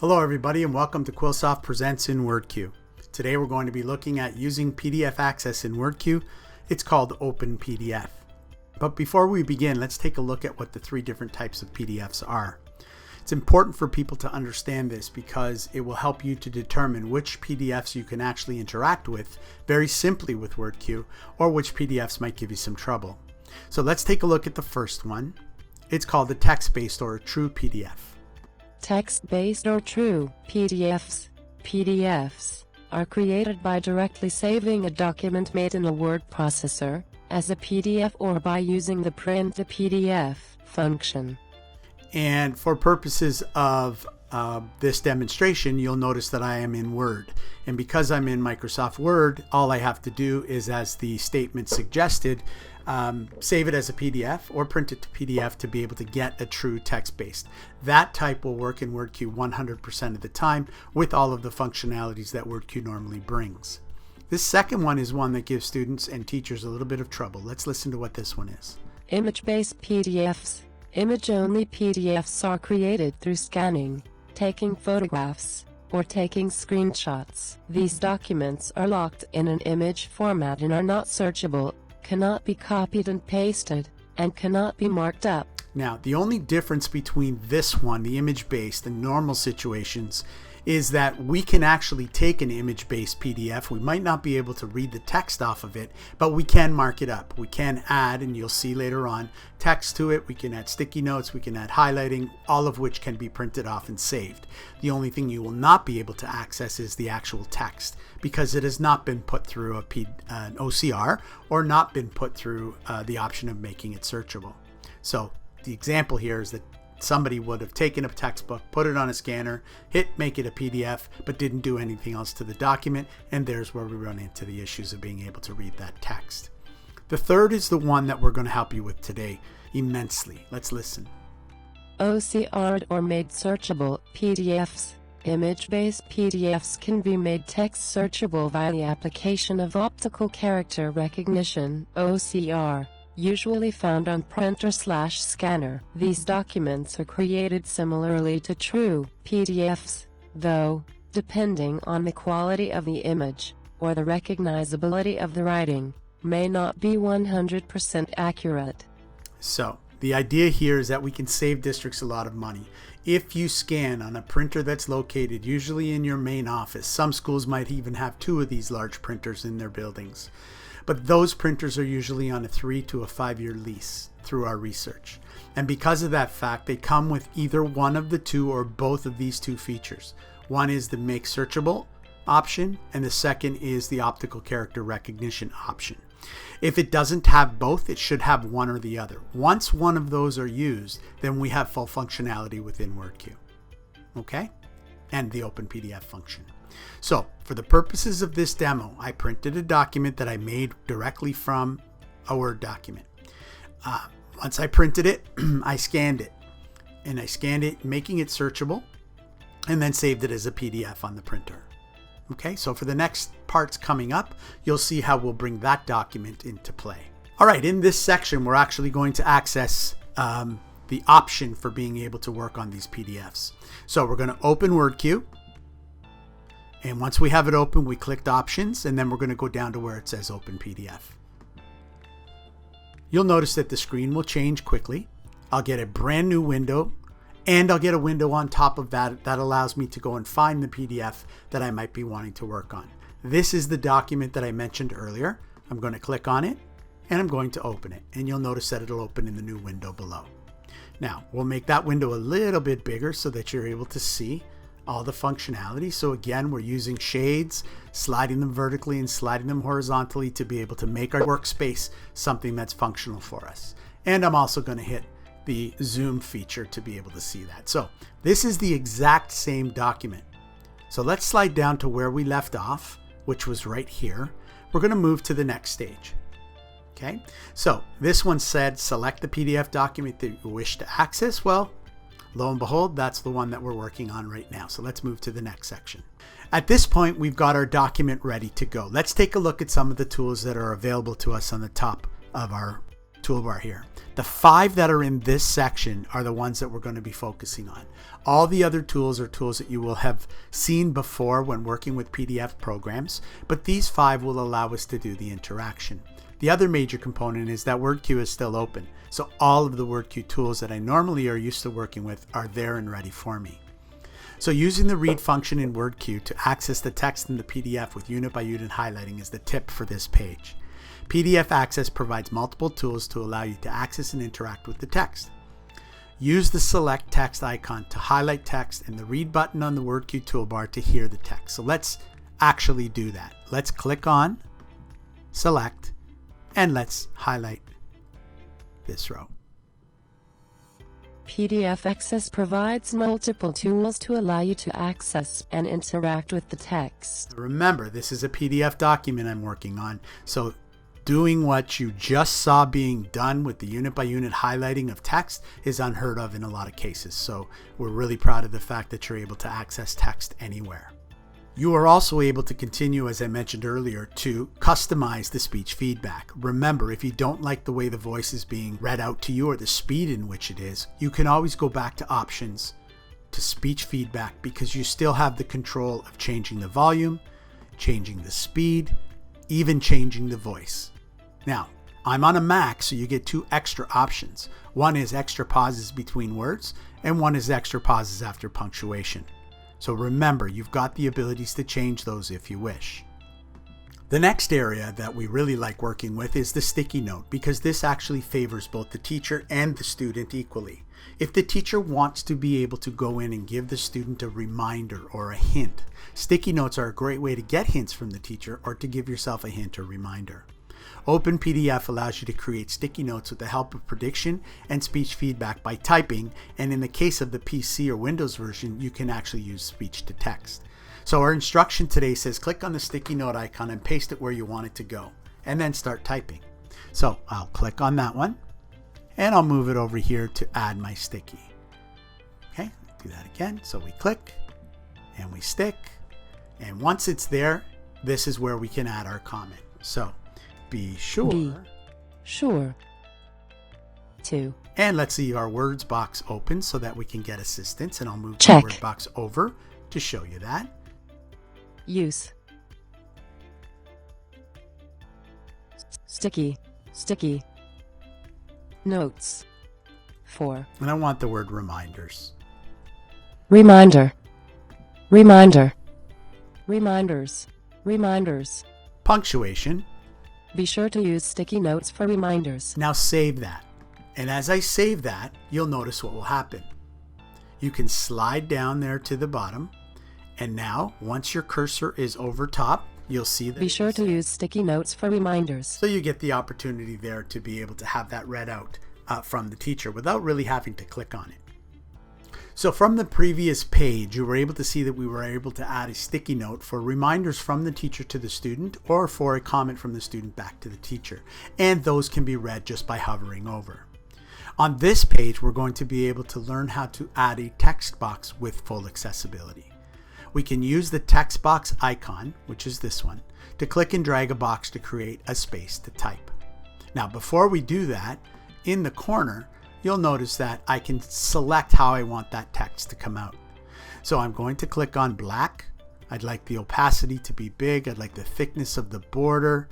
Hello everybody and welcome to Quillsoft Presents in WordQ. Today we're going to be looking at using PDF access in WordQ. It's called Open PDF. But before we begin, let's take a look at what the three different types of PDFs are. It's important for people to understand this because it will help you to determine which PDFs you can actually interact with very simply with WordQ or which PDFs might give you some trouble. So let's take a look at the first one. It's called a text-based or a true PDF. Text-based or true PDFs. PDFs are created by directly saving a document made in a word processor as a PDF or by using the print the PDF function. And for purposes of this demonstration, you'll notice that I am in Word. And because I'm in Microsoft Word, all I have to do is, as the statement suggested, save it as a PDF or print it to PDF to be able to get a true text-based. That type will work in WordQ 100% of the time with all of the functionalities that WordQ normally brings. This second one is one that gives students and teachers a little bit of trouble. Let's listen to what this one is. Image-based PDFs. Image-only PDFs are created through scanning, taking photographs, or taking screenshots. These documents are locked in an image format and are not searchable, cannot be copied and pasted, and cannot be marked up. Now, the only difference between this one, the image-based, and normal situations is that we can actually take an image-based PDF. We might not be able to read the text off of it, but we can mark it up. We can add, and you'll see later on, text to it. We can add sticky notes. We can add highlighting, all of which can be printed off and saved. The only thing you will not be able to access is the actual text because it has not been put through an OCR or not been put through the option of making it searchable. So the example here is that somebody would have taken a textbook, put it on a scanner, hit make it a PDF, but didn't do anything else to the document, and there's where we run into the issues of being able to read that text. The third is the one that we're going to help you with today immensely. Let's listen. OCR'd or made searchable PDFs. Image-based PDFs can be made text searchable via the application of optical character recognition, OCR. Usually found on printer/scanner. These documents are created similarly to true PDFs, though, depending on the quality of the image, or the recognizability of the writing, may not be 100% accurate. So, the idea here is that we can save districts a lot of money. If you scan on a printer that's located usually in your main office, some schools might even have 2 of these large printers in their buildings. But those printers are usually on a 3 to a 5-year lease through our research. And because of that fact, they come with either one of the 2 or both of these 2 features. One is the make searchable option, and the second is the optical character recognition option. If it doesn't have both, it should have one or the other. Once one of those are used, then we have full functionality within WordQ. Okay? And the Open PDF function. So, for the purposes of this demo, I printed a document that I made directly from a Word document. Once I printed it, I scanned it. And I scanned it, making it searchable, and then saved it as a PDF on the printer. Okay, so for the next parts coming up, you'll see how we'll bring that document into play. All right, in this section, we're actually going to access the option for being able to work on these PDFs. So we're going to open WordQ. And once we have it open, we clicked options, and then we're going to go down to where it says open PDF. You'll notice that the screen will change quickly. I'll get a brand new window, and I'll get a window on top of that that allows me to go and find the PDF that I might be wanting to work on. This is the document that I mentioned earlier. I'm going to click on it, and I'm going to open it. And you'll notice that it'll open in the new window below. Now, we'll make that window a little bit bigger so that you're able to see all the functionality. So again, we're using shades, sliding them vertically and sliding them horizontally to be able to make our workspace something that's functional for us. And I'm also going to hit the zoom feature to be able to see that. So this is the exact same document. So let's slide down to where we left off, which was right here. We're going to move to the next stage. Okay, so this one said select the PDF document that you wish to access. Well, lo and behold, that's the one that we're working on right now. So let's move to the next section. At this point, we've got our document ready to go. Let's take a look at some of the tools that are available to us on the top of our toolbar here. The 5 that are in this section are the ones that we're going to be focusing on. All the other tools are tools that you will have seen before when working with PDF programs, but these 5 will allow us to do the interaction. The other major component is that WordQ is still open, so all of the WordQ tools that I normally are used to working with are there and ready for me. So using the read function in WordQ to access the text in the PDF with unit by unit highlighting is the tip for this page. PDF Access provides multiple tools to allow you to access and interact with the text. Use the select text icon to highlight text and the read button on the WordQ toolbar to hear the text. So let's actually do that. Let's click on, select, and let's highlight this row. PDF Access provides multiple tools to allow you to access and interact with the text. Remember, this is a PDF document I'm working on, so doing what you just saw being done with the unit by unit highlighting of text is unheard of in a lot of cases. So we're really proud of the fact that you're able to access text anywhere. You are also able to continue, as I mentioned earlier, to customize the speech feedback. Remember, if you don't like the way the voice is being read out to you or the speed in which it is, you can always go back to options to speech feedback because you still have the control of changing the volume, changing the speed, even changing the voice. Now, I'm on a Mac, so you get 2 extra options. One is extra pauses between words, and one is extra pauses after punctuation. So remember, you've got the abilities to change those if you wish. The next area that we really like working with is the sticky note, because this actually favors both the teacher and the student equally. If the teacher wants to be able to go in and give the student a reminder or a hint, sticky notes are a great way to get hints from the teacher or to give yourself a hint or reminder. OpenPDF allows you to create sticky notes with the help of prediction and speech feedback by typing, and in the case of the PC or Windows version, you can actually use speech to text. So our instruction today says click on the sticky note icon and paste it where you want it to go, and then start typing. So I'll click on that one, and I'll move it over here to add my sticky. Okay, do that again. So we click, and we stick, and once it's there, this is where we can add our comment. So be sure to. And let's see our words box open so that we can get assistance, and I'll move Check. the word box over to show you that. Use. Sticky. Notes. 4. And I want the word reminders. Reminder. Reminders. Punctuation. Be sure to use sticky notes for reminders. Now save that. And as I save that, you'll notice what will happen. You can slide down there to the bottom. And now, once your cursor is over top, you'll see that. Be sure to use sticky notes for reminders. So you get the opportunity there to be able to have that read out from the teacher without really having to click on it. So from the previous page, you were able to see that we were able to add a sticky note for reminders from the teacher to the student or for a comment from the student back to the teacher. And those can be read just by hovering over. On this page, we're going to be able to learn how to add a text box with full accessibility. We can use the text box icon, which is this one, to click and drag a box to create a space to type. Now, before we do that, in the corner, you'll notice that I can select how I want that text to come out. So I'm going to click on black. I'd like the opacity to be big. I'd like the thickness of the border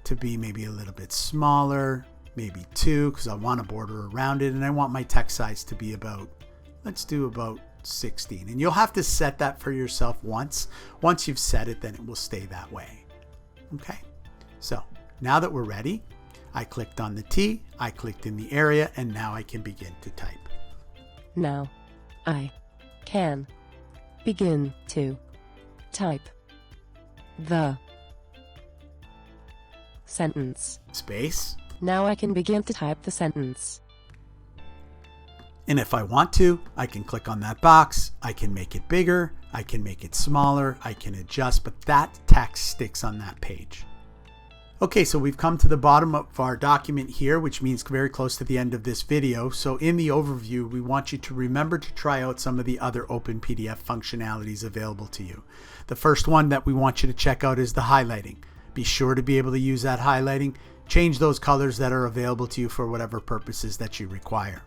to be maybe a little bit smaller, maybe 2, because I want a border around it, and I want my text size to be about, let's do about 16. And you'll have to set that for yourself once. Once you've set it, then it will stay that way. Okay, so now that we're ready, I clicked on the T, I clicked in the area, and now I can begin to type. Now, I can begin to type the sentence. Space. Now I can begin to type the sentence. And if I want to, I can click on that box, I can make it bigger, I can make it smaller, I can adjust, but that text sticks on that page. Okay, so we've come to the bottom of our document here, which means very close to the end of this video. So in the overview, we want you to remember to try out some of the other OpenPDF functionalities available to you. The first one that we want you to check out is the highlighting, Be sure to be able to use that highlighting. Change those colors that are available to you for whatever purposes that you require.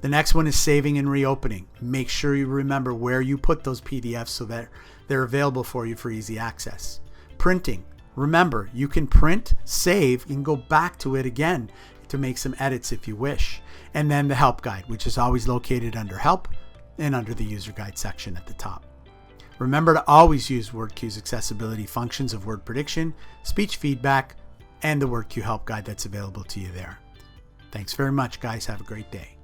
The next one is saving and reopening. Make sure you remember where you put those PDFs so that they're available for you for easy access. Printing. Remember, you can print, save, and go back to it again to make some edits if you wish. And then the help guide, which is always located under help and under the user guide section at the top. Remember to always use WordQ's accessibility functions of word prediction, speech feedback, and the WordQ help guide that's available to you there. Thanks very much, guys. Have a great day.